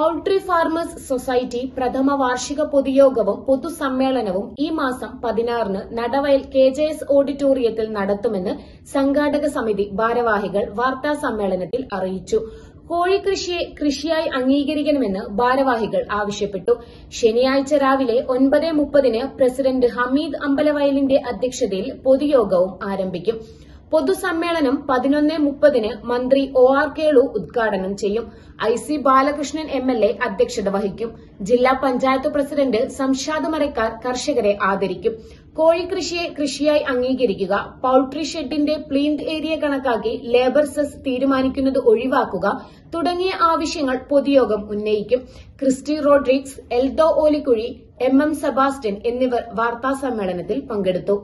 Poultry farmers society പ്രഥമ വാർഷിക പൊതുയോഗവും പൊതുസമ്മേളനവും ഈ മാസം 16-ന് നടവയൽ KJS ഓഡിറ്റോറിയത്തിൽ നടത്തുമെന്ന് സംഘാടക സമിതി ഭാരവാഹികൾ വാർത്താസമ്മേളനത്തിൽ അറിയിച്ചു. കോഴിക്കൃഷിയെ കൃഷിയായി അംഗീകരിക്കണമെന്ന് ഭാരവാഹികൾ ആവശ്യപ്പെട്ടു. ശനിയാഴ്ച രാവിലെ 9:30-ന് പ്രസിഡന്റ് ഹമീദ് അമ്പലവയലിന്റെ അധ്യക്ഷതയിൽ പൊതുയോഗവും ആരംഭിക്കും. പൊതുസമ്മേളനം 11:30-ന് മന്ത്രി OR കേളു ഉദ്ഘാടനം ചെയ്യും. IC ബാലകൃഷ്ണൻ MLA അധ്യക്ഷത വഹിക്കും. ജില്ലാ പഞ്ചായത്ത് പ്രസിഡന്റ് സംഷാദ് മരക്കാർ കർഷകരെ ആദരിക്കും. കോഴിക്കൃഷിയെ കൃഷിയായി അംഗീകരിക്കുക, പൌൾട്രി ഷെഡിന്റെ പ്ലീന്റ് ഏരിയ കണക്കാക്കി ലേബർ സെസ് തീരുമാനിക്കുന്നത് ഒഴിവാക്കുക തുടങ്ങിയ ആവശ്യങ്ങൾ പൊതുയോഗം ഉന്നയിക്കും. ക്രിസ്റ്റി റോഡ്രിഗ്സ്, എൽദോ ഓലിക്കുഴി, MM സെബാസ്റ്റ്യൻ എന്നിവർ വാർത്താസമ്മേളനത്തിൽ പങ്കെടുത്തു.